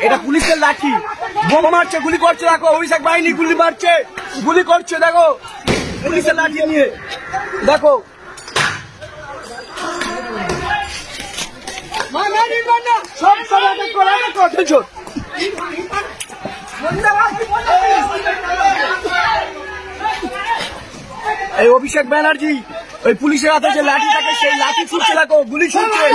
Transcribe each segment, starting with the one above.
এটা পুলিশের লাঠি, বোমা মারছে, গুলি করছে, দেখো অভিষেক বাহিনী গুলি মারছে, গুলি করছে, দেখো পুলিশের লাঠি নিয়ে, দেখো সব সময় এই অভিষেক ব্যানার্জি ওই পুলিশের হাতে যে লাঠি থাকে সেই লাঠি ছুটছে, দেখো গুলি ছুটছে।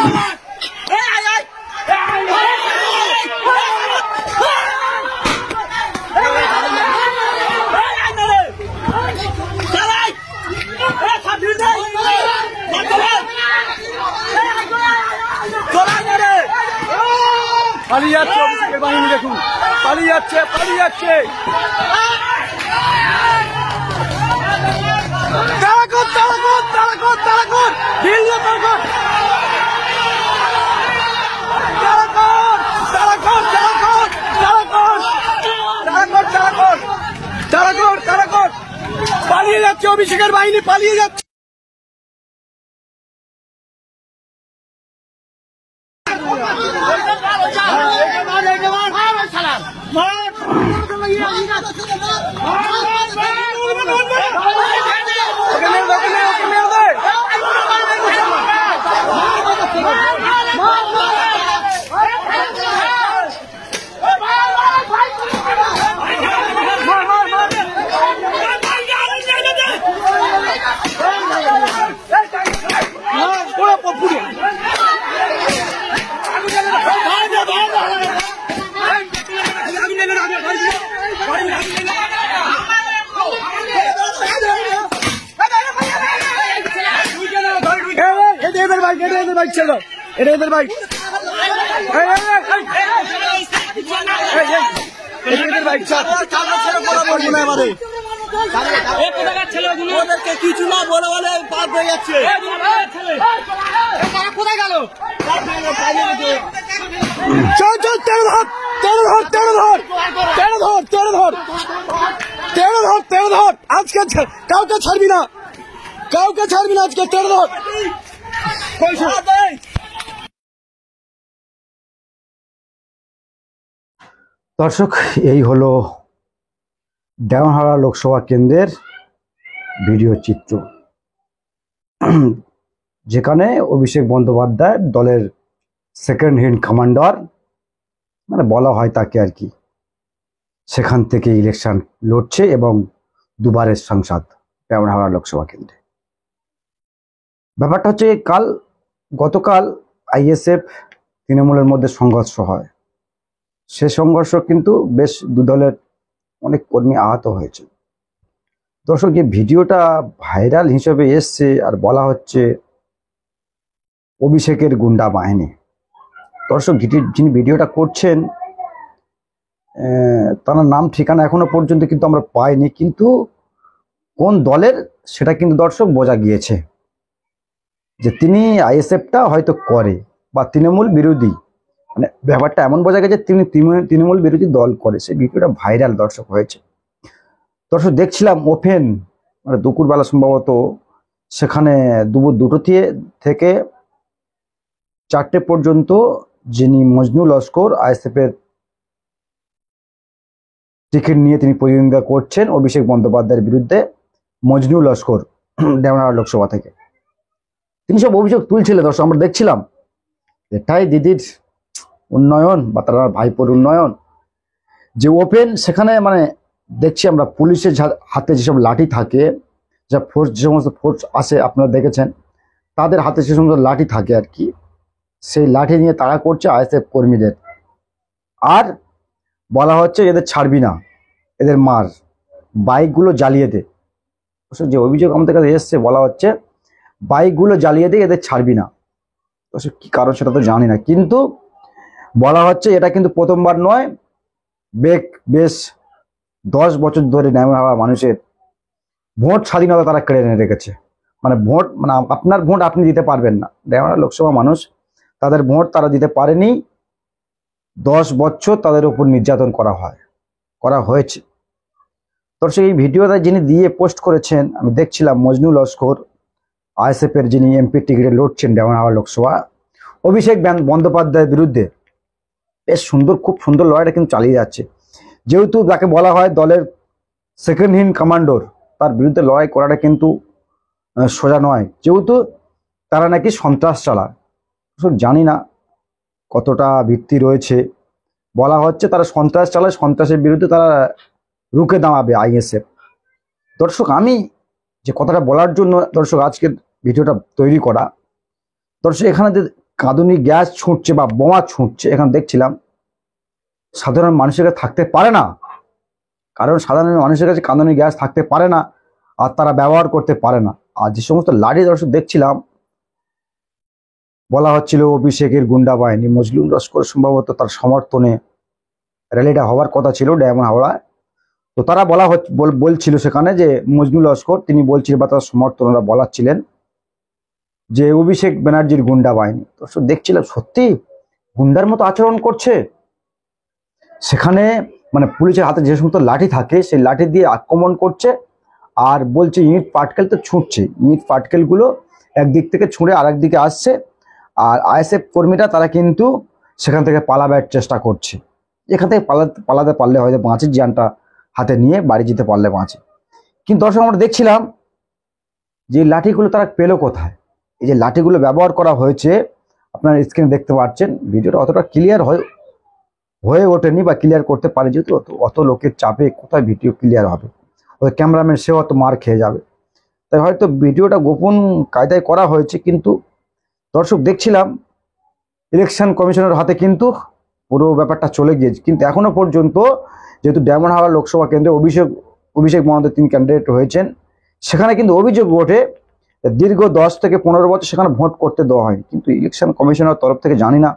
পালিয়ে যাচ্ছে অভিষেকের বাহিনী, দেখুন পালিয়ে যাচ্ছে, পালিয়ে যাচ্ছে। পালিয়ে যাচ্ছে অভিষেকের বাহিনী, পালিয়ে যাচ্ছে। বাইক ছিল, এটা এদের বাইক, ওদেরকে কিছু না বলে বলে পার হয়ে যাচ্ছে। কোথায় গেল? চল চল, তেরো ধর, তেরো ধর, তেরো ধর, তেরো ধর, তেরো ধর, তেরো ধর, তেরো ধর, আজকে কাউকে ছাড়বি না, কাউকে ছাড়বি না আজকে, তেরো ধর। দর্শক, এই হলো দেওয়ানহারা লোকসভা কেন্দ্রের ভিডিও চিত্র, যেখানে অভিষেক বন্দ্যোপাধ্যায় দলের সেকেন্ড হ্যান্ড কমান্ডার মানে বলা হয় তাকে আর কি, সেখান থেকে ইলেকশন লড়ছে এবং দুবারের সাংসদ দেওয়ানহারা লোকসভা কেন্দ্রে। ব্যাপারটা হচ্ছে গতকাল আইএসএফ তৃণমূলের মধ্যে সংঘর্ষ হয়। সে সংঘর্ষ কিন্তু বেশ দুদলের অনেক কর্মী আহত হয়েছে। দর্শক, যে ভিডিওটা ভাইরাল হিসেবে এসছে আর বলা হচ্ছে অভিষেকের গুন্ডা বাহিনী, দর্শক যিনি ভিডিওটা করছেন তার নাম ঠিকানা এখনো পর্যন্ত কিন্তু আমরা পাইনি, কিন্তু কোন দলের সেটা কিন্তু দর্শক বোঝা গিয়েছে যে তিনি আইএসএফটা হয়তো করে বা তৃণমূল বিরোধী, মানে ব্যাপারটা এমন বোঝা গেছে তিনি তৃণমূল বিরোধী দল করে। সেই ভিডিওটা ভাইরাল দর্শক হয়েছে। দর্শক, দেখছিলাম ওপেন মানে দুপুরবেলা সম্ভবত, সেখানে দুপুর 2টো থেকে 4টে পর্যন্ত যিনি মজনু লস্কর আইএসএফের টিকিট নিয়ে তিনি প্রতিদ্বন্দ্বিতা করছেন অভিষেক বন্দ্যোপাধ্যায়ের বিরুদ্ধে, মজনু লস্কর দেওয়ানহারা লোকসভা থেকে, তিনি সব অভিযোগ তুলছিলেন। দর্শক, আমরা দেখছিলাম এটাই দিদির উন্নয়ন বা তার ভাইপোর উন্নয়ন, যে ওপেন সেখানে মানে দেখছি আমরা পুলিশের হাতে যেসব লাঠি থাকে, যে সমস্ত ফোর্স আসে আপনারা দেখেছেন, তাদের হাতে সে সমস্ত লাঠি থাকে আর কি, সেই লাঠি নিয়ে তাড়া করছে আইএসএফ কর্মীদের। আর বলা হচ্ছে এদের ছাড়বি না, এদের মার, বাইকগুলো জ্বালিয়ে দে। যে অভিযোগ আমাদের কাছে এসছে, বলা হচ্ছে বাইকগুলো জ্বালিয়ে দিয়ে এদের ছাড়বি না। কি কারণ সেটা তো জানি না, কিন্তু বলা হচ্ছে এটা কিন্তু প্রথমবার নয়, বেশ 10 বছর ধরে দেওয়ানহারা মানুষের ভোট স্বাধীনতা তারা কেড়ে রেখেছে। মানে ভোট, মানে আপনার ভোট আপনি দিতে পারবেন না, দেওয়ানহারা লোকসভা মানুষ তাদের ভোট তারা দিতে পারেনি। 10 বছর তাদের উপর নির্যাতন করা হয়েছে। দর্শক, এই ভিডিওটা যিনি দিয়ে পোস্ট করেছেন আমি দেখছিলাম, মজনু লস্কর আইএসএফের যিনি এমপি টিকিটে লড়ছেন দেওয়ানহারা লোকসভা, অভিষেক বন্দ্যোপাধ্যায়ের বিরুদ্ধে, বেশ সুন্দর, খুব সুন্দর লড়াইটা কিন্তু চালিয়ে যাচ্ছে। যেহেতু তাকে বলা হয় দলের সেকেন্ড ইন কমান্ডোর, তার বিরুদ্ধে লড়াই করাটা কিন্তু সোজা নয়, যেহেতু তারা নাকি সন্ত্রাস চালায়। জানি না কতটা ভিত্তি রয়েছে, বলা হচ্ছে তারা সন্ত্রাস চালায়, সন্ত্রাসের বিরুদ্ধে তারা রুখে দাঁড়াবে আইএসএফ। দর্শক, আমি যে কথাটা বলার জন্য দর্শক আজকের ভিডিওটা তৈরি করা, দর্শক এখানে যে কাঁদুনি গ্যাস ছুটছে বা বোমা ছুটছে, এখানে দেখছিলাম সাধারণ মানুষের কাছে থাকতে পারে না, কারণ সাধারণ মানুষের কাছে কাঁদুনি গ্যাস থাকতে পারে না আর তারা ব্যবহার করতে পারে না। আর যে সমস্ত লাঠি দর্শক দেখছিলাম, বলা হচ্ছিল অভিষেকের গুন্ডা বাহিনী, মজনু লস্কর সম্ভবত তার সমর্থনে র্যালিটা হওয়ার কথা ছিল ডায়মন্ড হাওড়ায়। তো তারা বলছিল সেখানে যে মজনু লস্কর তিনি বলছিলেন বা তার সমর্থনরা বলাচ্ছিলেন যে অভিষেক ব্যানার্জির গুন্ডা বাহিনী। তো দেখছিলাম সত্যি গুন্ডার মতো আচরণ করছে। সেখানে মানে পুলিশের হাতে যে সমস্ত লাঠি থাকে সেই লাঠি দিয়ে আক্রমণ করছে, আর বলছে ইট পাটকেল তো ছুটছে, ইট পাটকেলগুলো একদিক থেকে ছুঁড়ে আরেক দিকে আসছে, আর আইএসএফ কর্মীরা তারা কিন্তু সেখান থেকে পালাবার চেষ্টা করছে। এখান থেকে পালাতে পারলে হয়তো বাঁচে, জিয়ানটা হাতে নিয়ে বাড়ি যেতে পারলে বাঁচে। কিন্তু দর্শক আমরা দেখছিলাম যে লাঠিগুলো তারা পেলো কোথায়। এই যে লাঠিগুলো ব্যবহার করা হয়েছে আপনারা স্ক্রিনে দেখতে পাচ্ছেন, ভিডিওটা অতটা ক্লিয়ার হয়ে ওঠেনি বা ক্লিয়ার করতে পারে, যেহেতু অত লোকের চাপে কোথায় ভিডিও ক্লিয়ার হবে, ওই ক্যামেরাম্যান সেও অত মার খেয়ে যাবে, তাই হয়তো ভিডিওটা গোপন কায়দায় করা হয়েছে। কিন্তু দর্শক দেখছিলাম ইলেকশন কমিশনের হাতে কিন্তু পুরো ব্যাপারটা চলে গিয়েছে। কিন্তু এখনো পর্যন্ত যেহেতু ডায়মন্ড হাওড়া লোকসভা কেন্দ্রে অভিষেক মহোদয় তিনি ক্যান্ডিডেট হয়েছেন, সেখানে কিন্তু অভিযোগ ওঠে দীর্ঘ 10 থেকে 15 বছর সেখানে ভোট করতে দেওয়া হয়নি। কিন্তু ইলেকশন কমিশনের তরফ থেকে জানি না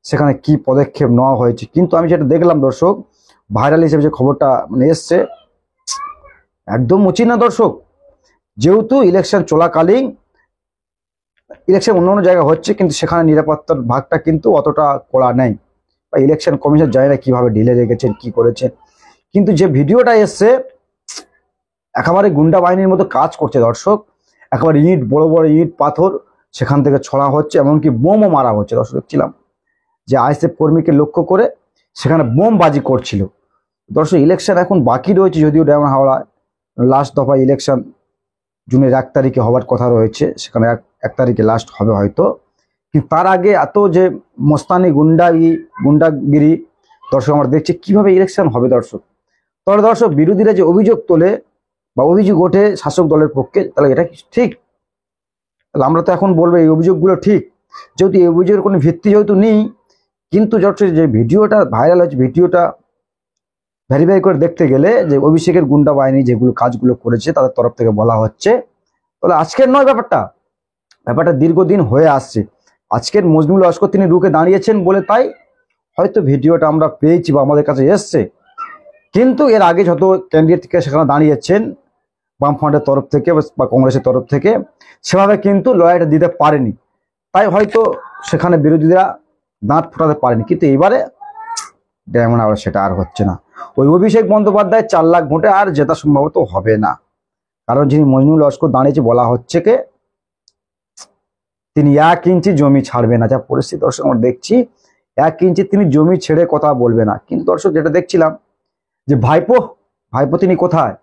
সেখানে কি পদক্ষেপ নেওয়া হয়েছে। কিন্তু আমি যেটা দেখলাম দর্শক, ভাইরাল হিসেবে যে খবরটা মানে এসছে, একদম উচিত না দর্শক। যেহেতু ইলেকশন চলাকালীন ইলেকশন অন্য জায়গায় হচ্ছে, কিন্তু সেখানে নিরাপত্তার ভাগটা কিন্তু অতটা করা নেই, বা ইলেকশন কমিশন জানি না কিভাবে ঢিলে রেখেছেন কি করেছেন। কিন্তু যে ভিডিওটা এসছে একেবারে গুন্ডা বাহিনীর মতো কাজ করছে দর্শক। একেবারে ইট, বড় বড় ইট পাথর সেখান থেকে ছড়া হচ্ছে, এমনকি বোমও মারা হচ্ছে। দর্শক দেখছিলাম যে আইএসএফ কর্মীকে লক্ষ্য করে সেখানে বোমবাজি করছিল। দর্শক ইলেকশন এখন বাকি রয়েছে, যদিও ডায়মন্ড হাওড়া লাস্ট দফা ইলেকশন জুনের 1 তারিখে হওয়ার কথা রয়েছে, সেখানে 1 তারিখে লাস্ট হবে হয়তো। কিন্তু তার আগে এত যে মস্তানি গুন্ডাগিরি দর্শক আমরা দেখছি কিভাবে ইলেকশন হবে দর্শক। তাহলে দর্শক বিরোধীরা যে অভিযোগ তোলে বা অভিযোগ ওঠে শাসক দলের পক্ষে, তাহলে এটা কি ঠিক? তাহলে আমরা তো এখন বলবো এই অভিযোগগুলো ঠিক, যেহেতু এই অভিযোগের কোনো ভিত্তি যেহেতু নেই। কিন্তু যে ভিডিওটা ভাইরাল হয়েছে, ভিডিওটা ভেরিফাই করে দেখতে গেলে যে অভিষেকের গুন্ডা বাহিনী যেগুলো কাজগুলো করেছে তাদের তরফ থেকে বলা হচ্ছে, তাহলে আজকের নয় ব্যাপারটা দীর্ঘদিন হয়ে আসছে। আজকের মজনু লস্কর তিনি রুখে দাঁড়িয়েছেন বলে তাই হয়তো ভিডিওটা আমরা পেয়েছি বা আমাদের কাছে এসছে। কিন্তু এর আগে যত ক্যান্ডিডেট থেকে সেখানে দাঁড়িয়েছেন বামফ্রন্টের তরফ থেকে বা কংগ্রেসের তরফ থেকে, সেভাবে কিন্তু লড়াইটা দিতে পারেনি, তাই হয়তো সেখানে বিরোধীরা দাঁত ফোটাতে পারেনি। কিন্তু এবারে ডায়মন্ড হাওড়া সেটা আর হচ্ছে না। ওই অভিষেক বন্দ্যোপাধ্যায় 4 লাখ ভোটে আর জেতা সম্ভবত হবে না, কারণ যিনি মজনু লস্কর দাঁড়িয়েছে বলা হচ্ছে কে তিনি 1 ইঞ্চি জমি ছাড়বে না। যা পরিস্থিতি দর্শক আমরা দেখছি, 1 ইঞ্চি তিনি জমি ছেড়ে কথা বলবে না। কিন্তু দর্শক যেটা দেখছিলাম যে ভাইপো তিনি কোথায়?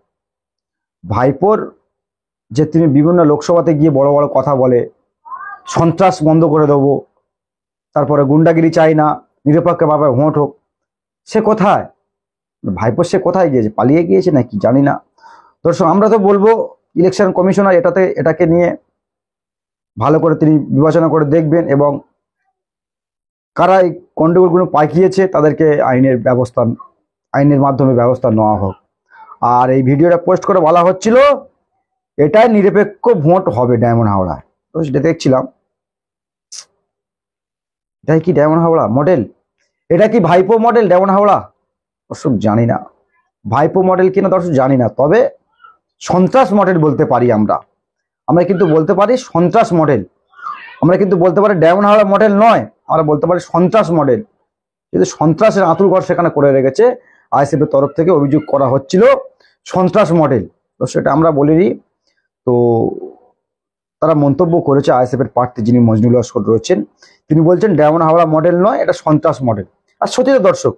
ভাইপোর যে তিনি বিভিন্ন লোকসভাতে গিয়ে বড় বড় কথা বলে, সন্ত্রাস বন্ধ করে দেবো, তারপরে গুন্ডাগিরি চাই না, নিরপেক্ষভাবে ভোট হোক, সে কোথায়? ভাইপো সে কোথায় গিয়েছে? পালিয়ে গিয়েছে নাকি জানি না। দর্শক আমরা তো বলবো ইলেকশন কমিশনার এটাকে নিয়ে ভালো করে তিনি বিবেচনা করে দেখবেন, এবং কারা এই গন্ডগোলগুলো পাকিয়েছে তাদেরকে আইনের মাধ্যমে ব্যবস্থা নেওয়া হোক। আর এই ভিডিওটা পোস্ট করে বলা হচ্ছিল এটাই নিরপেক্ষ ভোট হবে ডায়মন্ড হাওড়ায়। তো সেটা দেখছিলাম, এটাই কি ডায়মন্ড হাওড়া মডেল? এটা কি ভাইপো মডেল ডায়মন্ড হাওড়া? দর্শক জানি না ভাইপো মডেল কিনা, দর্শক জানি না। তবে সন্ত্রাস মডেল বলতে পারি আমরা কিন্তু বলতে পারি সন্ত্রাস মডেল। আমরা কিন্তু বলতে পারি ডায়মন্ড হাওড়া মডেল নয়, আমরা বলতে পারি সন্ত্রাস মডেল। কিন্তু সন্ত্রাসের আঁতুড়ঘর সেখানে করে রেখেছে আইএসএফ এর তরফ থেকে অভিযোগ করা হচ্ছিল সন্ত্রাস মডেল। তো সেটা আমরা বলিনি। তো তারা মন্তব্য করেছে আইএসএফ এর প্রার্থী যিনি মজনু লস্কর রয়েছেন, তিনি বলছেন ডায়মন্ড হাওড়া মডেল নয়, এটা সন্ত্রাস মডেল। আর সত্যি তো দর্শক,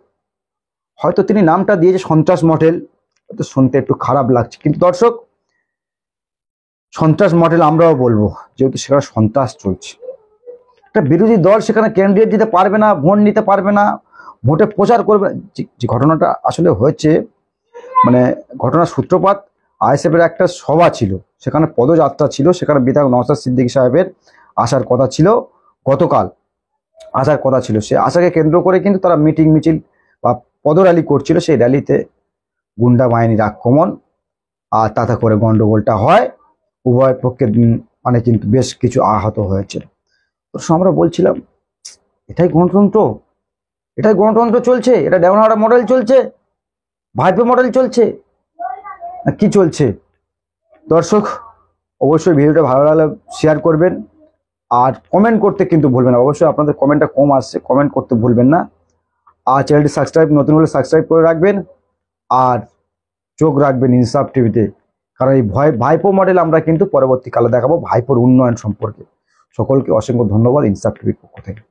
হয়তো তিনি নামটা দিয়েছে সন্ত্রাস মডেল, হয়তো শুনতে একটু খারাপ লাগছে, কিন্তু দর্শক সন্ত্রাস মডেল আমরাও বলবো, যেহেতু সেখানে সন্ত্রাস চলছে। একটা বিরোধী দল সেখানে ক্যান্ডিডেট দিতে পারবে না, ভোট নিতে পারবে না, ভোটে প্রচার করবে না। যে ঘটনাটা আসলে হয়েছে, মানে ঘটনার সূত্রপাত, আইএসএফ এর একটা সভা ছিল, সেখানে পদযাত্রা ছিল, সেখানে বিধায়ক নওশাদ সিদ্দিকী সাহেবের আসার কথা ছিল, গতকাল আসার কথা ছিল। সে আশাকে কেন্দ্র করে কিন্তু তারা মিটিং মিছিল বা পদর্যালি করছিল। সেই র্যালিতে গুন্ডা বাহিনীর আক্রমণ, আর তাতে করে গন্ডগোলটা হয়, উভয় পক্ষে মানে কিন্তু বেশ কিছু আহত হয়েছিল। তো আমরা বলছিলাম এটাই গণতন্ত্র, এটাই গণতন্ত্র চলছে, এটা দেওয়ানহারা মডেল চলছে, ভাইপো মডেল চলছে, না কি চলছে? দর্শক অবশ্যই ভিডিওটা ভালো লাগলে শেয়ার করবেন, আর কমেন্ট করতে কিন্তু ভুলবেন না। অবশ্যই আপনাদের কমেন্টটা কম আসছে, কমেন্ট করতে ভুলবেন না। আর চ্যানেলটি সাবস্ক্রাইব, নতুন হলে সাবস্ক্রাইব করে রাখবেন, আর চোখ রাখবেন ইনসাফ টিভিতে, কারণ এই ভাইপো মডেল আমরা কিন্তু পরবর্তীকালে দেখাবো ভাইপোর উন্নয়ন সম্পর্কে। সকলকে অসংখ্য ধন্যবাদ ইনসাফ টিভির পক্ষ থেকে।